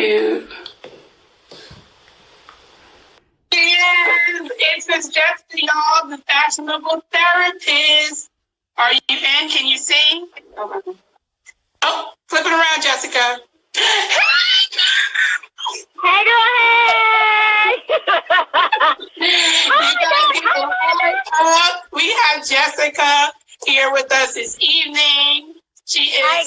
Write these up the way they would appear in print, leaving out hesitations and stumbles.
cute. It's Miss Jessica, y'all, the fashionable therapist. Are you in? Can you see? Oh, flip it around, Jessica. Hey, girl, hey! We have Jessica here with us this evening. She is. Hi,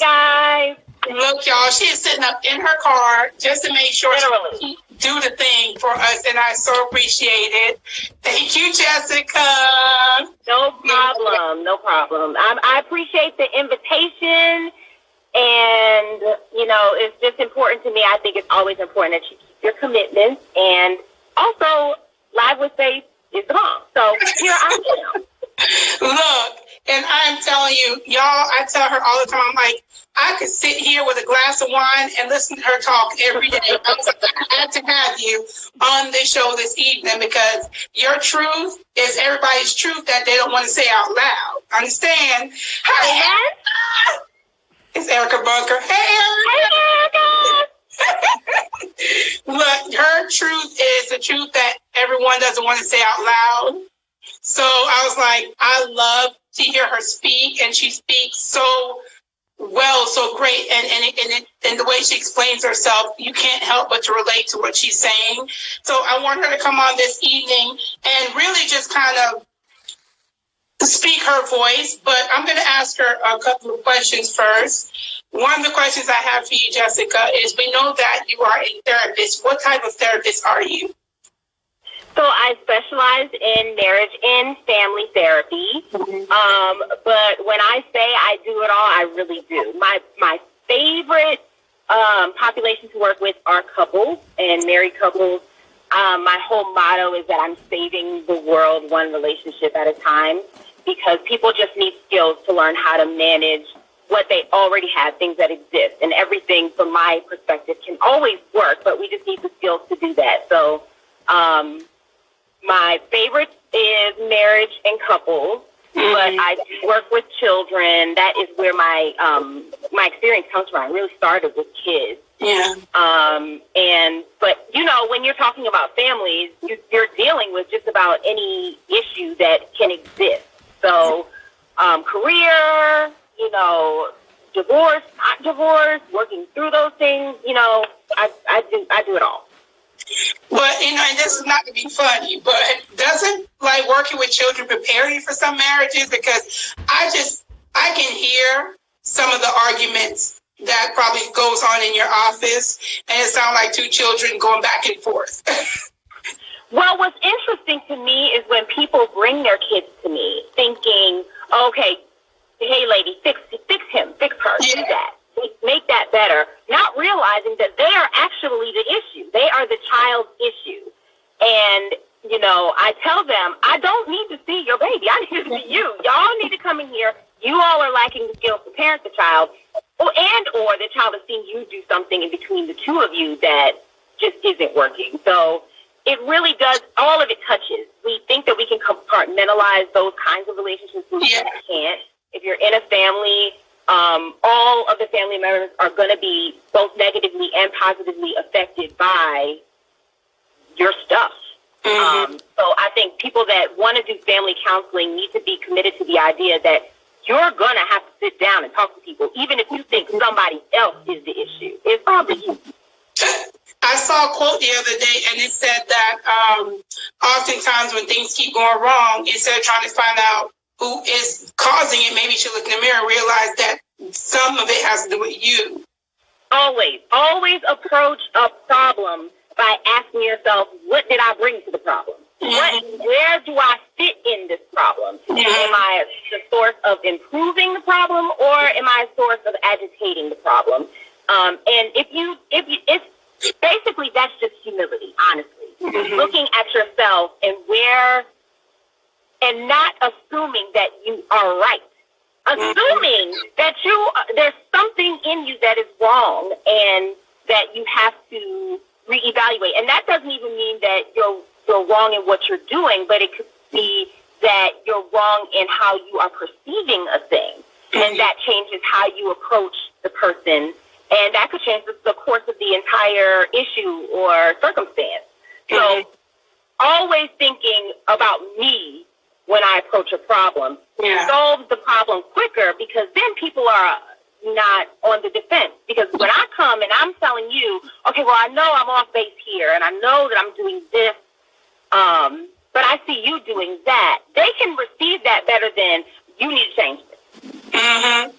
guys. Look, y'all, she is sitting up in her car just to make sure she do the thing for us, and I so appreciate it. Thank you, Jessica. No problem. No problem. I appreciate the invitation, and, you know, it's just important to me. I think it's always important that you keep your commitments, and also, Live with Faith is the bomb. So here I am. Look, and I'm telling you, y'all, I tell her all the time, I'm like, I could sit here with a glass of wine and listen to her talk every day. I was like, I had to have you on this show this evening because your truth is everybody's truth that they don't want to say out loud. Understand? Hi, it's Erica Bunker. Hey, Erica. Look, her truth is the truth that everyone doesn't want to say out loud. So I was like, I love to hear her speak, and she speaks so well, so great, and the way she explains herself, you can't help but to relate to what she's saying. So I want her to come on this evening and really just kind of speak her voice, but I'm going to ask her a couple of questions first. One of the questions I have for you, Jessica, is we know that you are a therapist. What type of therapist are you? So I specialize in marriage and family therapy. But when I say I do it all, I really do. My favorite population to work with are couples and married couples. My whole motto is that I'm saving the world one relationship at a time, because people just need skills to learn how to manage what they already have, things that exist. And everything, from my perspective, can always work, but we just need the skills to do that. So my favorite is marriage and couples, but I work with children. That is where my experience comes from. I really started with kids. Yeah. But you know, when you're talking about families, you're dealing with just about any issue that can exist. So, career, you know, divorce, not divorce, working through those things. You know, I do it all. But, you know, and this is not to be funny, but doesn't, like, working with children prepare you for some marriages? Because I can hear some of the arguments that probably goes on in your office, and it sounds like two children going back and forth. Well, what's interesting to me is when people bring their kids to me thinking, okay, hey, lady, fix him, fix her, do that. Make that better, not realizing that they are actually the issue. They are the child's issue. And, you know, I tell them, I don't need to see your baby. I need to see you. Y'all need to come in here. You all are lacking the skills to parent the child, or the child has seen you do something in between the two of you that just isn't working. So it really does, all of it touches. We think that we can compartmentalize those kinds of relationships, but we can't. If you're in a family, all of the family members are going to be both negatively and positively affected by your stuff. So I think people that want to do family counseling need to be committed to the idea that you're going to have to sit down and talk to people, even if you think somebody else is the issue. It's probably you. I saw a quote the other day, and it said that oftentimes when things keep going wrong, instead of trying to find out who is causing it, maybe you should look in the mirror and realize that some of it has to do with you. Always approach a problem by asking yourself, what did I bring to the problem? Where do I fit in this problem? Am I the source of improving the problem, or am I a source of agitating the problem? And it's basically, that's just humility, honestly. Looking at yourself and not assuming that you are right. Assuming that there's something in you that is wrong and that you have to reevaluate. And that doesn't even mean that you're wrong in what you're doing, but it could be that you're wrong in how you are perceiving a thing. And that changes how you approach the person And that could change the course of the entire issue or circumstance. So always thinking about me when I approach a problem solves the problem quicker, because then people are not on the defense. Because when I come and I'm telling you, okay, well, I know I'm off base here, and I know that I'm doing this, but I see you doing that, they can receive that better than you need to change this. Mm-hmm.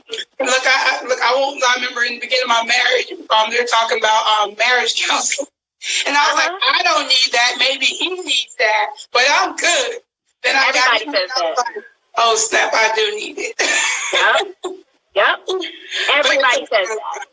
Look, I remember in the beginning of my marriage, they're talking about marriage counseling. And I was like, I don't need that. Maybe he needs that, but I'm good. Then Everybody says that. Like, oh, snap, I do need it. Yep. Everybody says that.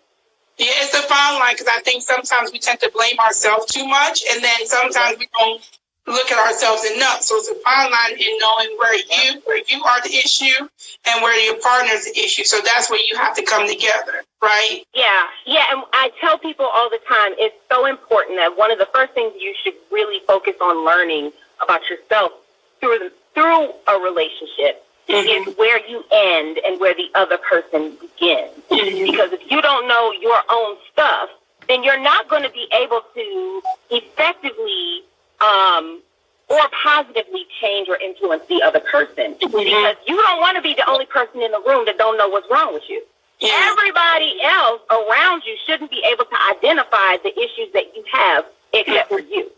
Yeah, it's a fine line, because I think sometimes we tend to blame ourselves too much, and then sometimes we don't look at ourselves enough. So it's a fine line in knowing where you are the issue and where your partner is the issue. So that's where you have to come together, right? Yeah. And I tell people all the time, it's so important that one of the first things you should really focus on learning about yourself through a relationship is where you end and where the other person begins. Because if you don't know your own stuff, then you're not going to be able to effectively or positively change or influence the other person. Because you don't want to be the only person in the room that don't know what's wrong with you. Everybody else around you shouldn't be able to identify the issues that you have except for you.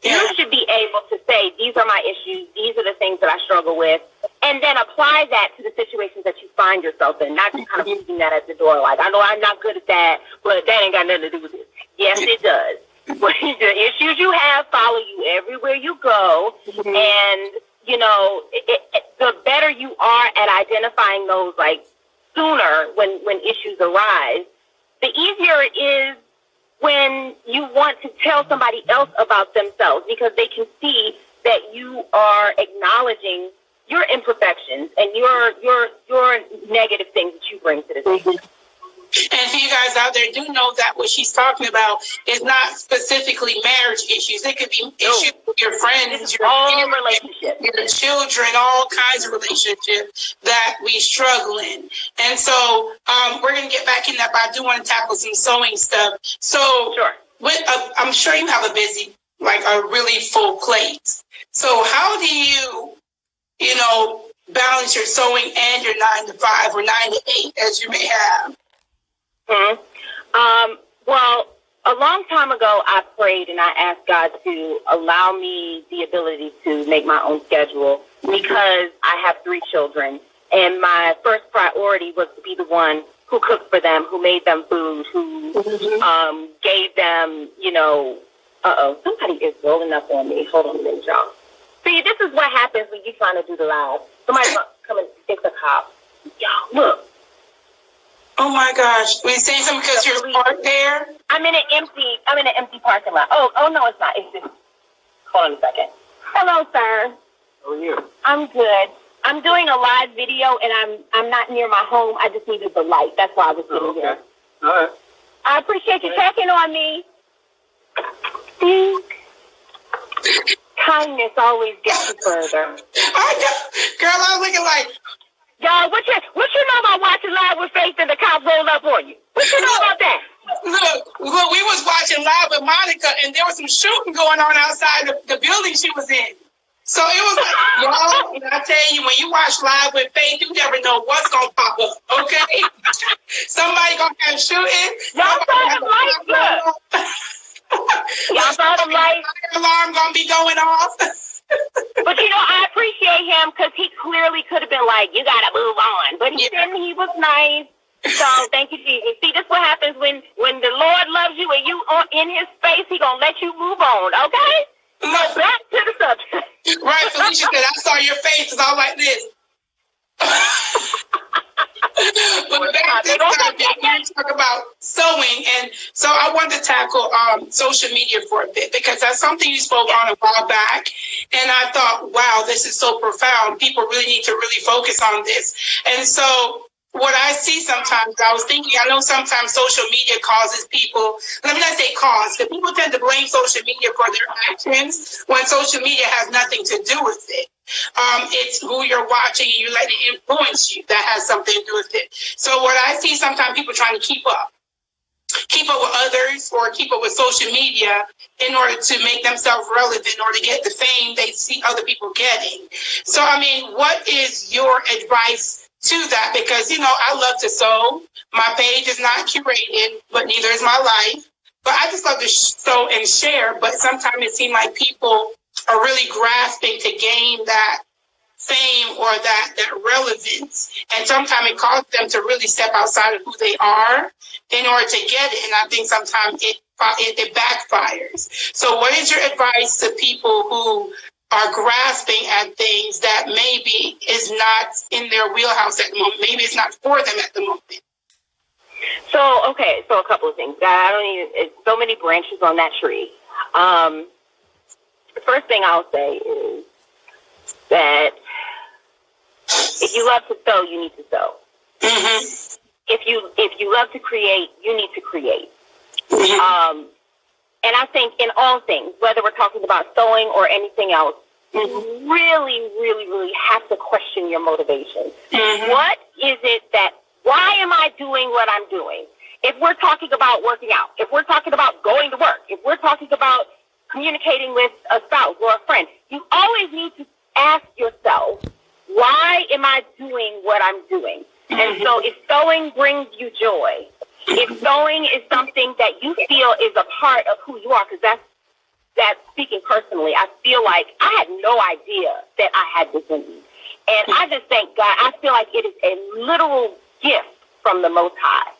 You should be able to say, these are my issues, these are the things that I struggle with, and then apply that to the situations that you find yourself in, not just kind of leaving that at the door like, I know I'm not good at that, but that ain't got nothing to do with it. Yes, it does. The issues you have follow you everywhere you go, and, you know, the better you are at identifying those, like, sooner when issues arise, the easier it is when you want to tell somebody else about themselves, because they can see that you are acknowledging your imperfections and your negative things that you bring to the table. And for you guys out there, do know that what she's talking about is not specifically marriage issues. It could be issues with your friends, your relationships, your children, all kinds of relationships that we struggle in. And so we're going to get back in that, but I do want to tackle some sewing stuff. So I'm sure you have a really full plate. So how do you balance your sewing and your 9 to 5 or 9 to 8 as you may have? Well, a long time ago, I prayed and I asked God to allow me the ability to make my own schedule, because I have 3 children, and my first priority was to be the one who cooked for them, who made them food, who gave them, somebody is rolling up on me. Hold on a minute, y'all. See, this is what happens when you're trying to do the live. Somebody's come and stick the cop. Y'all, look. Oh my gosh! Were you saying something because you're parked there? I'm in an empty parking lot. Oh no, it's not. It's just. Hold on a second. Hello, sir. How are you? I'm good. I'm doing a live video, and I'm not near my home. I just needed the light. That's why I was sitting here. All right. I appreciate you checking on me. See? Kindness always gets you further. I know. Girl, I was looking like. Y'all, what you know about watching Live with Faith and the cops roll up on you? What you know about that? Look, we was watching Live with Monica, and there was some shooting going on outside the building she was in. So it was like, y'all, and I tell you, when you watch Live with Faith, you never know what's going to pop up, okay? Somebody going to have shooting. Y'all saw them lights, look. Y'all saw them lights. Alarm going to be going off. But, I appreciate him, because he clearly could have been like, you got to move on. But he didn't. He was nice. So, thank you, Jesus. See, this is what happens when the Lord loves you and you are in his space, he going to let you move on, okay? So, back to the subject. Right, Felicia said, I saw your face. It's all like this. But back to the subject, we talk about sewing, and so I wanted to tackle social media for a bit, because that's something you spoke on a while back, and I thought, wow, this is so profound. People really need to really focus on this. And so what I see sometimes, I was thinking, I know sometimes social media causes people, let me not say cause, because people tend to blame social media for their actions when social media has nothing to do with it. It's who you're watching and you let it influence you that has something to do with it. So what I see sometimes people trying to keep up. keep up with others or keep up with social media in order to make themselves relevant or to get the fame they see other people getting. So, I mean, what is your advice to that? Because, you know, I love to sew. My page is not curated, but neither is my life. But I just love to sew and share. But sometimes it seems like people are really grasping to gain that fame or that relevance. And sometimes it causes them to really step outside of who they are in order to get it. And I think sometimes it backfires. So what is your advice to people who are grasping at things that maybe is not in their wheelhouse at the moment? Maybe it's not for them at the moment. So, okay, so a couple of things. It's so many branches on that tree. The first thing I'll say is that if you love to sew, you need to sew. Mm-hmm. If you love to create, you need to create. Mm-hmm. And I think in all things, whether we're talking about sewing or anything else, mm-hmm. you really, really, really have to question your motivation. Mm-hmm. What is it why am I doing what I'm doing? If we're talking about working out, if we're talking about going to work, if we're talking about communicating with a spouse or a friend, you always need to ask yourself, why am I doing what I'm doing? Mm-hmm. And so if sewing brings you joy, if sewing is something that you feel is a part of who you are, because that's speaking personally, I feel like I had no idea that I had this in me. And I just thank God. I feel like it is a literal gift from the Most High.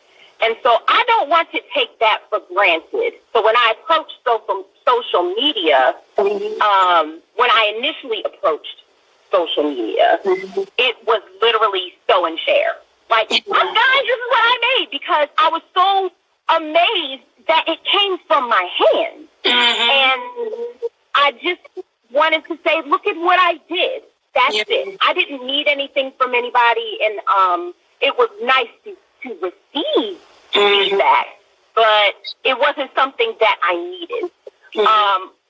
And so I don't want to take that for granted. So when I approached social media, when I initially approached social media, it was literally sew and share. Like, guys, this is what I made, because I was so amazed that it came from my hands. And I just wanted to say, look at what I did. That's it. I didn't need anything from anybody, and it was nice to receive feedback, but it wasn't something that I needed.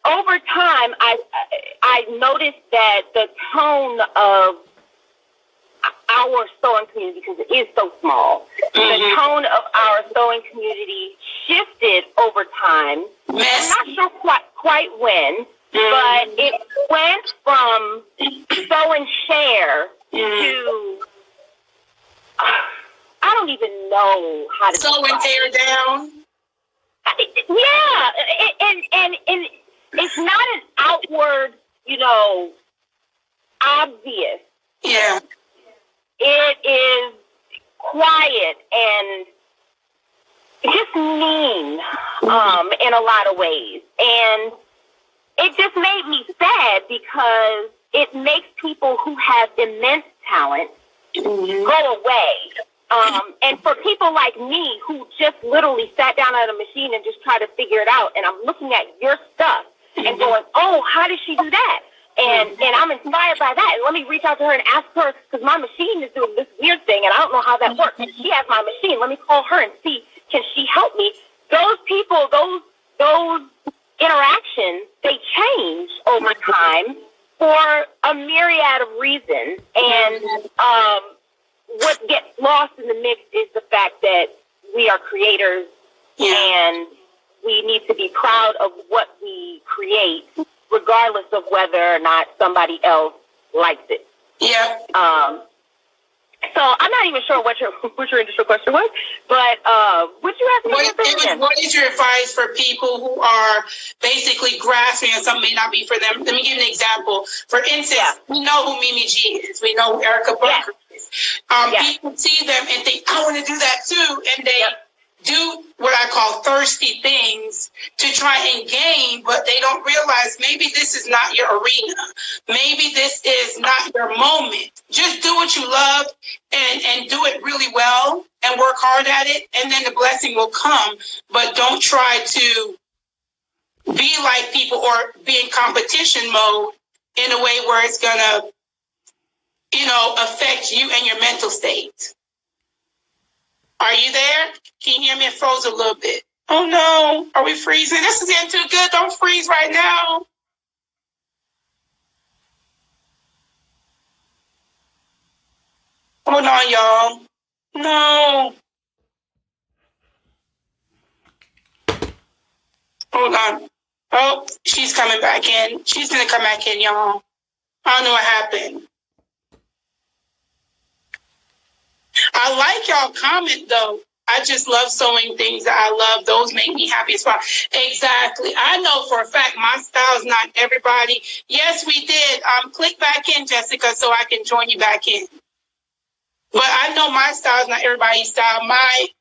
Over time, I noticed that the tone of our sewing community, because it is so small, the tone of our sewing community shifted over time. I'm not sure quite when, but it went from sew and share to I don't even know how to sew and tear down. Yeah, and it's not an outward, obvious. Yeah. It is quiet and just mean in a lot of ways. And it just made me sad because it makes people who have immense talent go away. And for people like me who just literally sat down at a machine and just tried to figure it out, and I'm looking at your stuff and going, oh, how did she do that? And I'm inspired by that. And let me reach out to her and ask her, because my machine is doing this weird thing, and I don't know how that works. And she has my machine. Let me call her and see, can she help me? Those people, those interactions, they change over time for a myriad of reasons. And what gets lost in the mix is the fact that we are creators, and we need to be proud of what we create, regardless of whether or not somebody else likes it. Yeah. So I'm not even sure what your initial question was, but would you ask me? What is your advice for people who are basically grasping and something may not be for them? Let me give you an example. For instance, we know who Mimi G is. We know who Erica Bunker is. People see them and think, I want to do that too, and they do what I call thirsty things to try and gain, but they don't realize maybe this is not your arena. Maybe this is not your moment. Just do what you love and do it really well and work hard at it, and then the blessing will come. But don't try to be like people or be in competition mode in a way where it's going to, affect you and your mental state. Are you there? Can you hear me? It froze a little bit. Oh no. Are we freezing? This is getting too good. Don't freeze right now. Hold on, y'all. No. Hold on. Oh, she's coming back in. She's going to come back in, y'all. I don't know what happened. I like y'all comment, though. I just love sewing things that I love. Those make me happy as well. Exactly. I know for a fact my style is not everybody. Yes, we did. Click back in, Jessica, so I can join you back in. But I know my style is not everybody's style.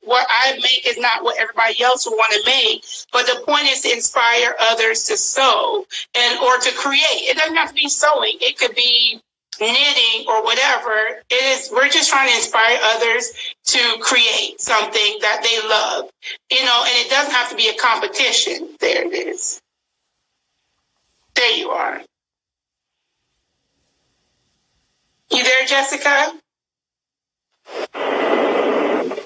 What I make is not what everybody else would want to make. But the point is to inspire others to sew or to create. It doesn't have to be sewing. It could be knitting or whatever. We're just trying to inspire others to create something that they love. And it doesn't have to be a competition. There it is. There you are. You there, Jessica?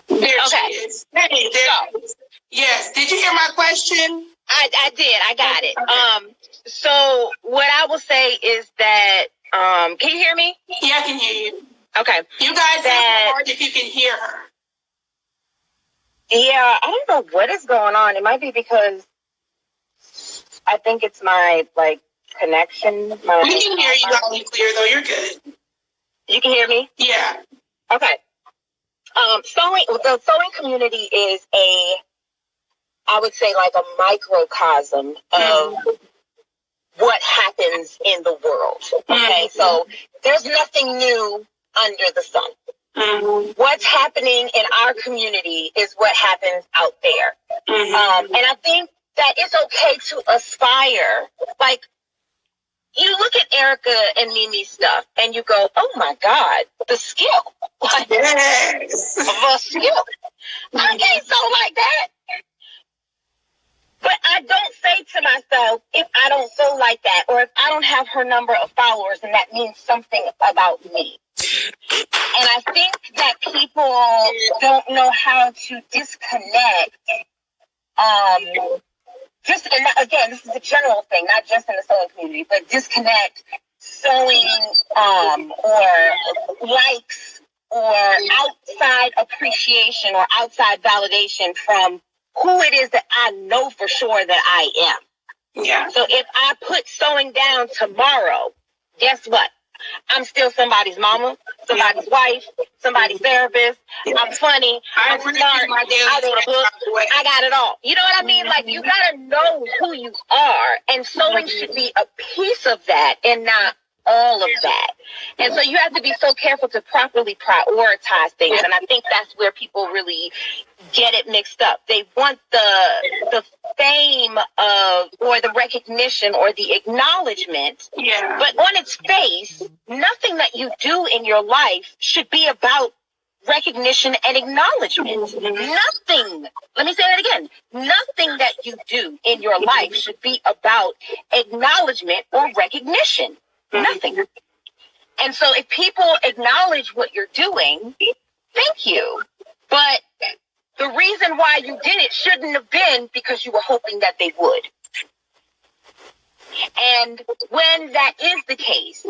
There she is. Hey, there. Yes. Did you hear my question? I did. I got it. Okay. So what I will say is that, can you hear me? Yeah, I can hear you. Okay. You guys have hard if you can hear her. Yeah, I don't know what is going on. It might be because I think it's my connection. We can hear you loud and clear though. You're good. You can hear me? Yeah. Okay. The sewing community is I would say like a microcosm of what happens in the world. Okay, so there's nothing new under the sun. What's happening in our community is what happens out there. And I think that it's okay to aspire. Like, you look at Erica and Mimi's stuff and you go, oh my God, the skill. Yes. The skill. I can't sew like that. But I don't say to myself, if I don't sew like that, or if I don't have her number of followers, then that means something about me. And I think that people don't know how to disconnect. And again, this is a general thing, not just in the sewing community, but disconnect sewing or likes or outside appreciation or outside validation from who it is that I know for sure that I am. Yeah. So if I put sewing down tomorrow, guess what? I'm still somebody's mama, somebody's wife, somebody's therapist. I'm funny. I'm smart. I wrote a book. I got it all. You know what I mean? Like, you got to know who you are. And sewing should be a piece of that and not all of that. And so you have to be so careful to properly prioritize things. And I think that's where people really get it mixed up. They want the fame of, or the recognition or the acknowledgement. Yeah. But on its face, nothing that you do in your life should be about recognition and acknowledgement. Nothing. Let me say that again. Nothing that you do in your life should be about acknowledgement or recognition. Nothing. And so if people acknowledge what you're doing, thank you. But the reason why you did it shouldn't have been because you were hoping that they would. And when that is the case,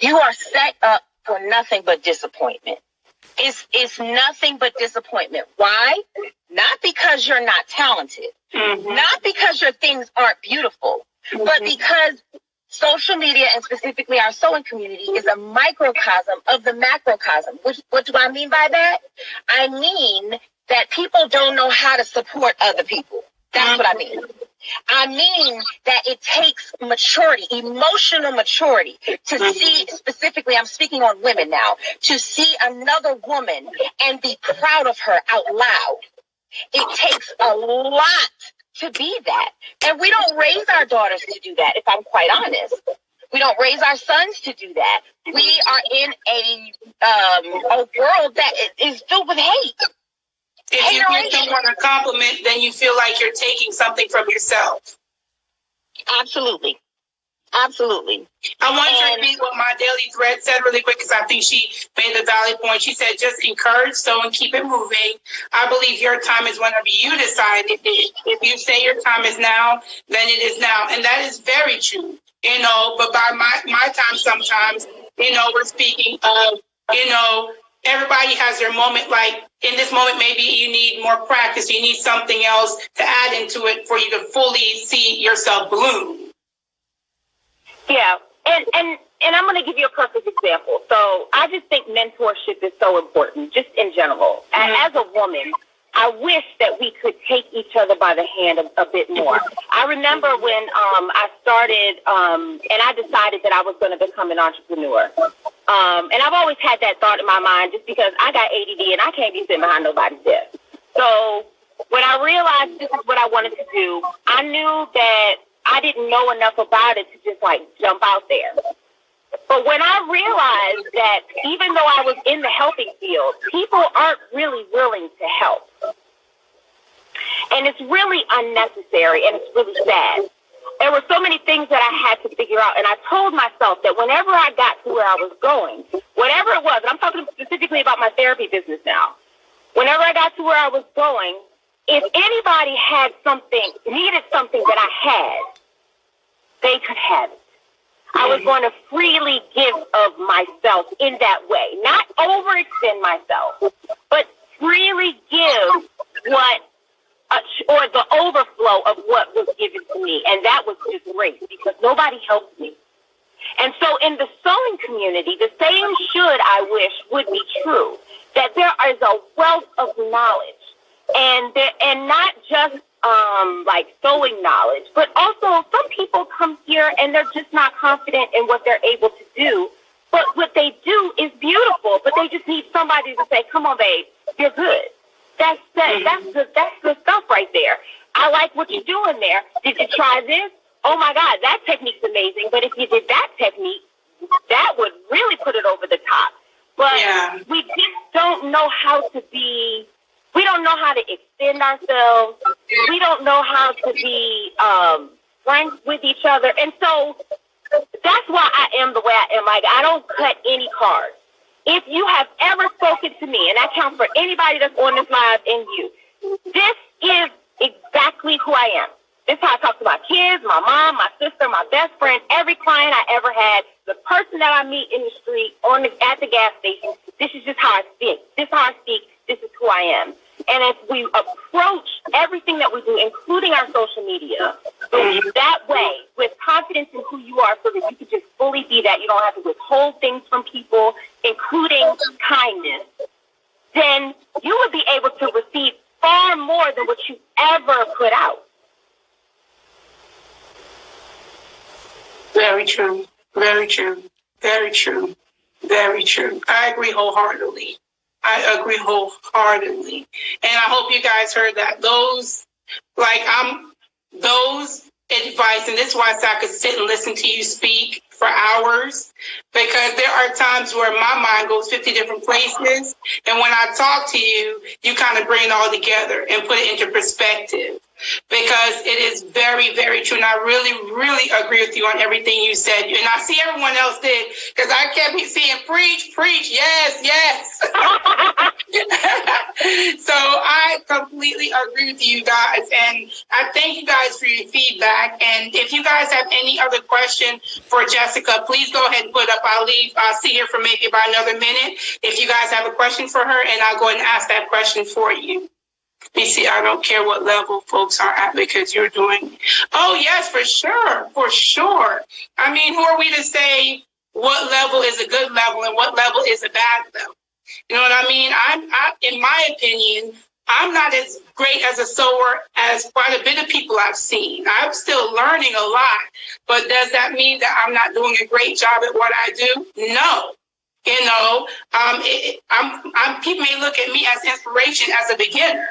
you are set up for nothing but disappointment. It's nothing but disappointment. Why? Not because you're not talented, not because your things aren't beautiful, but because social media, and specifically our sewing community, is a microcosm of the macrocosm. What do I mean by that? I mean that people don't know how to support other people. That's what I mean. I mean that it takes maturity, emotional maturity, to see, specifically, I'm speaking on women now, to see another woman and be proud of her out loud. It takes a lot to be that. And we don't raise our daughters to do that, if I'm quite honest. We don't raise our sons to do that. We are in a world that is filled with hate. If you give someone a compliment, then you feel like you're taking something from yourself. Absolutely. Absolutely. I want to repeat what my daily thread said really quick, because I think she made a valid point. She said, just encourage, sew, and keep it moving. I believe your time is whenever you decide it is. If you say your time is now, then it is now. And that is very true, you know, but by my time sometimes, you know, we're speaking of, you know, everybody has their moment. Like in this moment, maybe you need more practice. You need something else to add into it for you to fully see yourself bloom. Yeah. And I'm going to give you a perfect example. So I just think mentorship is so important, just in general. And as a woman, I wish that we could take each other by the hand a bit more. I remember when I started and I decided that I was going to become an entrepreneur. And I've always had that thought in my mind just because I got ADD and I can't be sitting behind nobody's desk. So when I realized this is what I wanted to do, I knew that I didn't know enough about it to just like jump out there. But when I realized that even though I was in the helping field, people aren't really willing to help. And it's really unnecessary and it's really sad. There were so many things that I had to figure out. And I told myself that whenever I got to where I was going, whatever it was, and I'm talking specifically about my therapy business now, whenever I got to where I was going, if anybody had something, needed something that I had, they could have it. I was going to freely give of myself in that way, not overextend myself, but freely give or the overflow of what was given to me. And that was just great because nobody helped me. And so in the sewing community, the same should, I wish, would be true, that there is a wealth of knowledge and not just like sewing knowledge, but also some people come here and they're just not confident in what they're able to do. But what they do is beautiful, but they just need somebody to say, come on, babe, you're good. That's good stuff right there. I like what you're doing there. Did you try this? Oh my God, that technique's amazing. But if you did that technique, that would really put it over the top. But we just don't know how to be. We don't know how to extend ourselves. We don't know how to be frank with each other. And so that's why I am the way I am. Like, I don't cut any cards. If you have ever spoken to me, and I count for anybody that's on this live and you, this is exactly who I am. This is how I talk to my kids, my mom, my sister, my best friend, every client I ever had, the person that I meet in the street, at the gas station. This is just how I speak. This is how I speak. This is who I am. And if we approach everything that we do, including our social media, that way, with confidence in who you are so that you can just fully be that, you don't have to withhold things from people, including kindness, then you would be able to receive far more than what you ever put out. Very true. Very true. Very true. Very true. I agree wholeheartedly. And I hope you guys heard that. Those advice, and this is why I could sit and listen to you speak for hours, because there are times where my mind goes 50 different places. And when I talk to you, you kind of bring it all together and put it into perspective. Because it is very, very true. And I really, really agree with you on everything you said. And I see everyone else did, because I kept seeing preach, yes. So I completely agree with you guys. And I thank you guys for your feedback. And if you guys have any other question for Jessica, please go ahead and put up. I'll sit here for maybe about another minute. If you guys have a question for her, and I'll go ahead and ask that question for you. You see, I don't care what level folks are at, because you're doing. Oh, yes, for sure. I mean, who are we to say what level is a good level and what level is a bad level? You know what I mean? In my opinion, I'm not as great as a sewer as quite a bit of people I've seen. I'm still learning a lot. But does that mean that I'm not doing a great job at what I do? No. You know, people may look at me as inspiration as a beginner.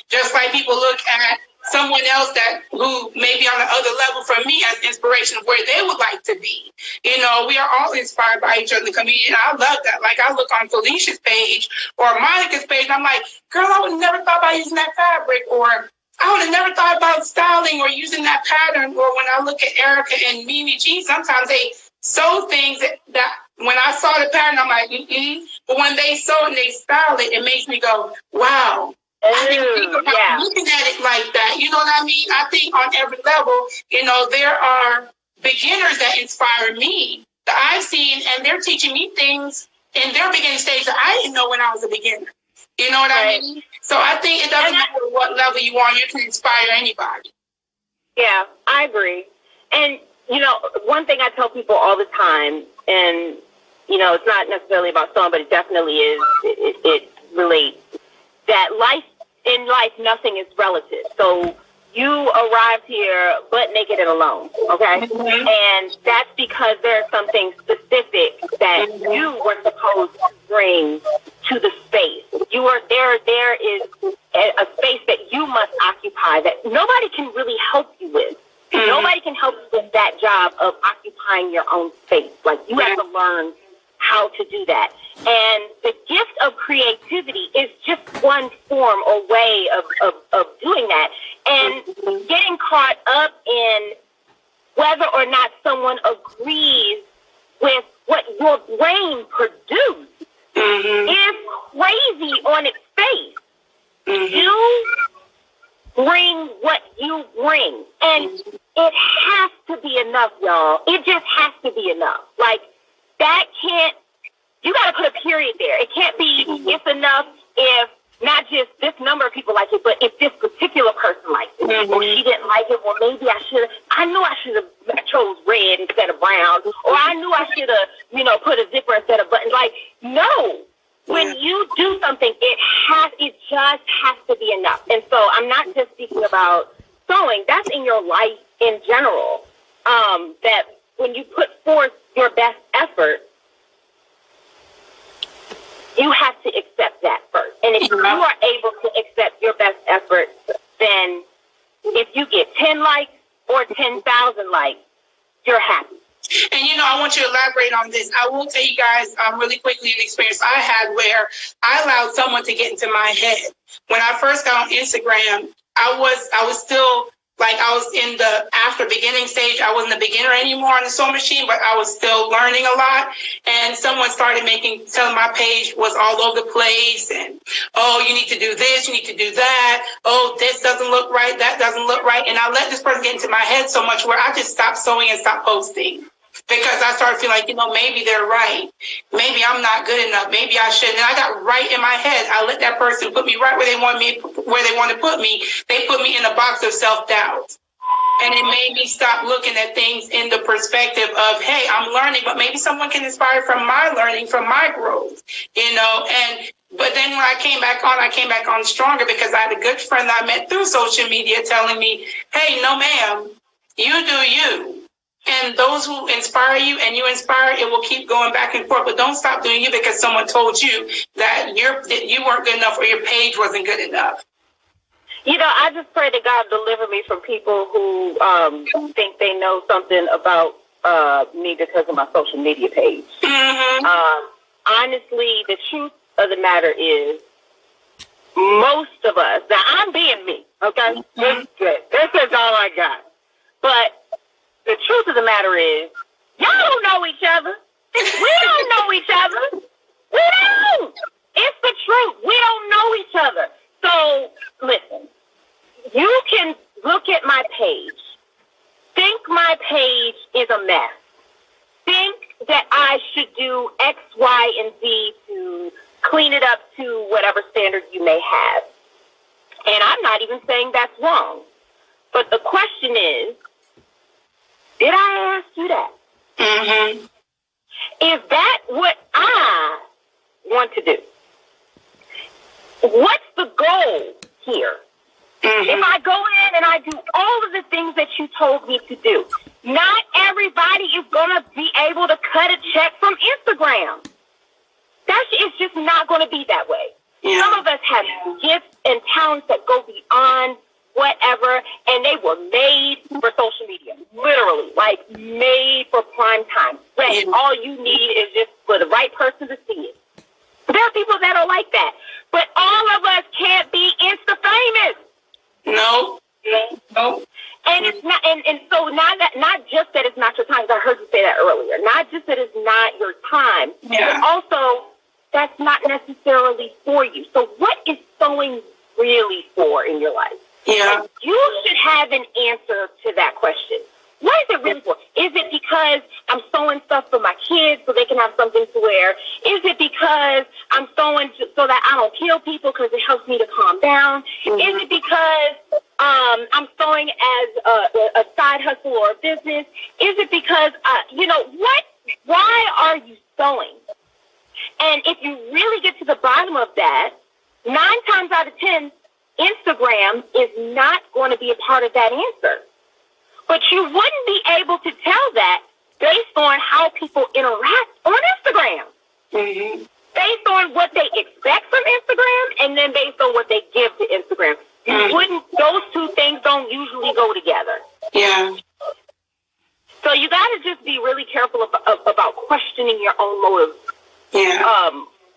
Just like people look at someone else who may be on the other level from me as inspiration of where they would like to be. You know, we are all inspired by each other in the community, and I love that. Like, I look on Felicia's page or Monica's page, and I'm like, girl, I would have never thought about using that fabric, or I would have never thought about styling or using that pattern. Or when I look at Erica and Mimi G, sometimes they sew things that when I saw the pattern, I'm like, But when they sew and they style it, it makes me go, wow. I didn't think about looking at it like that. You know what I mean? I think on every level, you know, there are beginners that inspire me that I've seen, and they're teaching me things in their beginning stage that I didn't know when I was a beginner. You know what I mean? So I think it doesn't matter what level you are, you can inspire anybody. Yeah, I agree. And, you know, one thing I tell people all the time, and, you know, it's not necessarily about sewing, but it definitely is, it relates, that in life, nothing is relative. So you arrived here butt naked and alone, okay? Mm-hmm. And that's because there's something specific that you were supposed to bring to the space. You are there is a space that you must occupy that nobody can really help you with. Mm-hmm. Nobody can help you with that job of occupying your own space. Like, you have to learn how to do that. And the gift of creativity is just one form or way of doing that. And getting caught up in whether or not someone agrees with what your brain produced is crazy on its face. You bring what you bring. And it has to be enough, y'all. It just has to be enough. Like, that can't, you got to put a period there. It can't be, it's enough if not just this number of people like it, but if this particular person likes it, or she didn't like it, well, maybe I knew I should have chose red instead of brown, or I knew I should have, you know, put a zipper instead of buttons. Like, no. When you do something, it just has to be enough. And so I'm not just speaking about sewing. That's in your life in general. That when you put forth your best effort, you have to accept that first. And if you are able to accept your best effort, then if you get 10 likes or 10,000 likes, you're happy. And, you know, I want you to elaborate on this. I will tell you guys really quickly an experience I had where I allowed someone to get into my head. When I first got on Instagram, I was still, like, I was in the after beginning stage. I wasn't a beginner anymore on the sewing machine, but I was still learning a lot. And someone started telling my page was all over the place. And, oh, you need to do this, you need to do that. Oh, this doesn't look right, that doesn't look right. And I let this person get into my head so much where I just stopped sewing and stopped posting. Because I started feeling like, you know, maybe they're right. Maybe I'm not good enough. Maybe I shouldn't. And I got right in my head. I let that person put me right where they want to put me. They put me in a box of self-doubt. And it made me stop looking at things in the perspective of, hey, I'm learning, but maybe someone can inspire from my learning, from my growth, you know. But then when I came back on stronger because I had a good friend that I met through social media telling me, hey, no, ma'am, you do you. And those who inspire you and you inspire, it will keep going back and forth. But don't stop doing you because someone told you that you weren't good enough or your page wasn't good enough. You know, I just pray that God deliver me from people who think they know something about me because of my social media page. Honestly, the truth of the matter is most of us, now I'm being me, okay? This is all I got. But the truth of the matter is, y'all don't know each other. We don't know each other. We don't. It's the truth. We don't know each other. So, listen, you can look at my page. Think my page is a mess. Think that I should do X, Y, and Z to clean it up to whatever standard you may have. And I'm not even saying that's wrong. But the question is, did I ask you that? Is that what I want to do? What's the goal here? If I go in and I do all of the things that you told me to do, not everybody is going to be able to cut a check from Instagram. It's just not going to be that way. Yeah. Some of us have gifts and talents that go beyond whatever, and they were made for social media, literally, like made for prime time. Right? All you need is just for the right person to see it. There are people that are like that, but all of us can't be Insta famous. No. And it's not, and so not just that it's not your time. I heard you say that earlier. Not just that it's not your time, but also that's not necessarily for you. So what is sewing really for in your life? Yeah. You should have an answer to that question. What is it really for? Is it because I'm sewing stuff for my kids so they can have something to wear? Is it because a side hustle or a business? Is it because, why are you sewing? And if you really get to the bottom of that, 9 times out of 10, Instagram is not going to be a part of that answer. But you wouldn't be able to tell that based on how people interact on Instagram. Mm-hmm. Based on what they expect from Instagram and then based on what they give to Instagram. Those two things don't usually go together. Yeah. So you got to just be really careful about questioning your own motives. Yeah.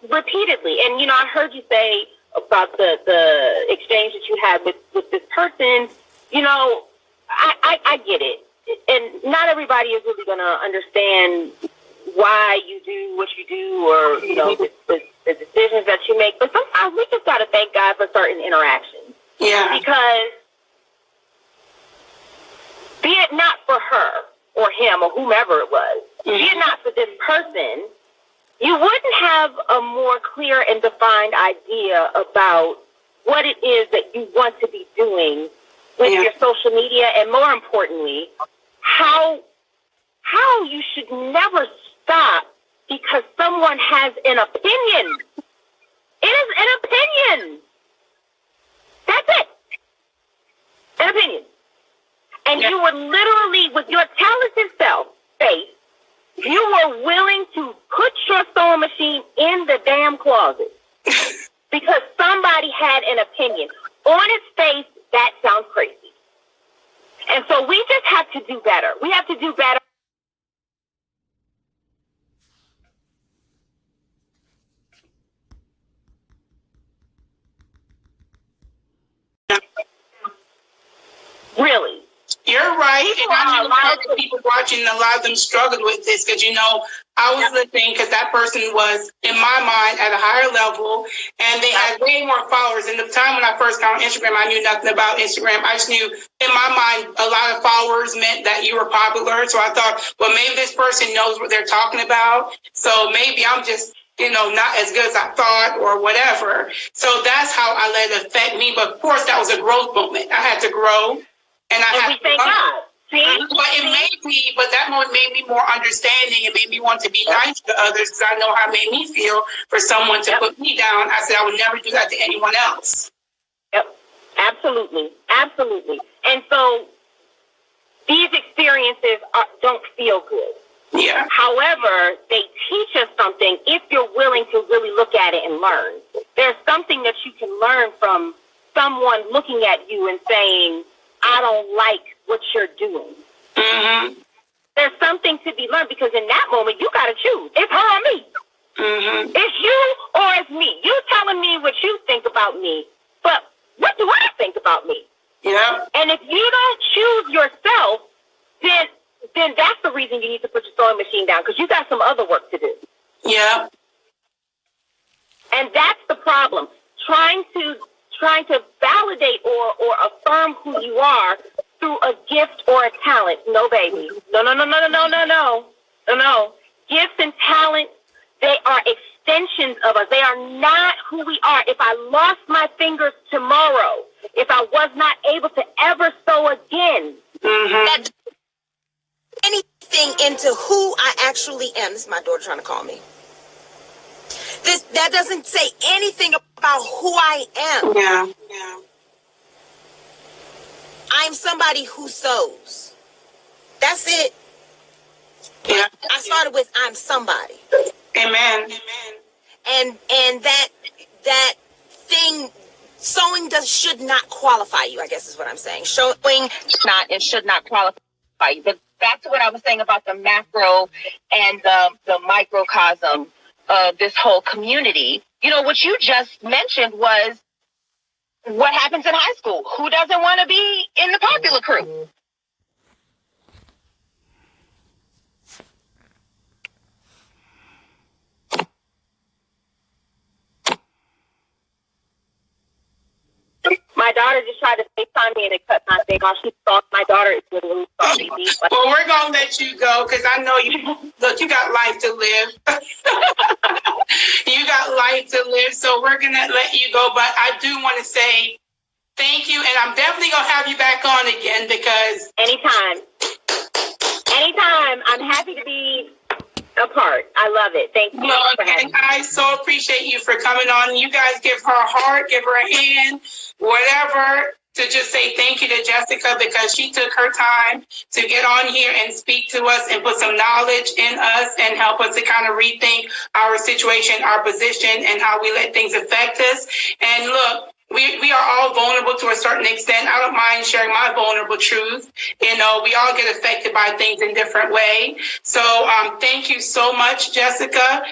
Repeatedly. And, I heard you say about the exchange that you had with this person. I get it. And not everybody is really going to understand why you do what you do or, the decisions that you make. But sometimes we just got to thank God for certain interactions. Yeah. Because be it not for her or him or whomever it was, be it not for this person, you wouldn't have a more clear and defined idea about what it is that you want to be doing with your social media, and more importantly, how you should never stop because someone has an opinion. It is an opinion. That's it. An opinion. And you were literally, with your talented self, Faith, you were willing to put your sewing machine in the damn closet because somebody had an opinion. On its face, that sounds crazy. And so we just have to do better. We have to do better. Really. You're right. And I know a lot of people watching, a lot of them struggled with this because, I was listening because that person was, in my mind, at a higher level, and they had way more followers. In the time when I first got on Instagram, I knew nothing about Instagram. I just knew, in my mind, a lot of followers meant that you were popular. So I thought, well, maybe this person knows what they're talking about. So maybe I'm just, not as good as I thought or whatever. So that's how I let it affect me. But of course, that was a growth moment. I had to grow. And we thank God. See? But that moment made me more understanding. It made me want to be nice to others because I know how it made me feel for someone to put me down. I said I would never do that to anyone else. Yep, absolutely, absolutely. And so these experiences don't feel good. Yeah. However, they teach us something if you're willing to really look at it and learn. There's something that you can learn from someone looking at you and saying, I don't like what you're doing. Mm-hmm. There's something to be learned because in that moment, you got to choose. It's her or me. Mm-hmm. It's you or it's me. You telling me what you think about me, but what do I think about me? Yeah. And if you don't choose yourself, then that's the reason you need to put your sewing machine down because you got some other work to do. Yeah. And that's the problem. Trying to validate or affirm who you are through a gift or a talent. No, baby. No. Gifts and talents, they are extensions of us. They are not who we are. If I lost my fingers tomorrow, if I was not able to ever sew again, that anything into who I actually am. This is my daughter trying to call me. That doesn't say anything about who I am. Yeah. I'm somebody who sews. That's it. Yeah. I started with I'm somebody. Amen. And that thing, sewing should not qualify you, I guess is what I'm saying. Sewing should not qualify you. But back to what I was saying about the macro and the microcosm of this whole community. What you just mentioned was what happens in high school. Who doesn't want to be in the popular crew? My daughter just tried to FaceTime me and it cut my thing off. She thought my daughter is literally salty. Well, we're going to let you go because I know you got life to live. You got life to live, so we're going to let you go. But I do want to say Thank you. And I'm definitely going to have you back on again because... Anytime. I'm happy to be a part. I love it. Thank you. And I so appreciate you for coming on. You guys give her a heart, give her a hand, whatever, to just say thank you to Jessica because she took her time to get on here and speak to us and put some knowledge in us and help us to kind of rethink our situation, our position, and how we let things affect us. And look, we are all vulnerable to a certain extent. I don't mind sharing my vulnerable truth. You know, we all get affected by things in different ways. So thank you so much, Jessica.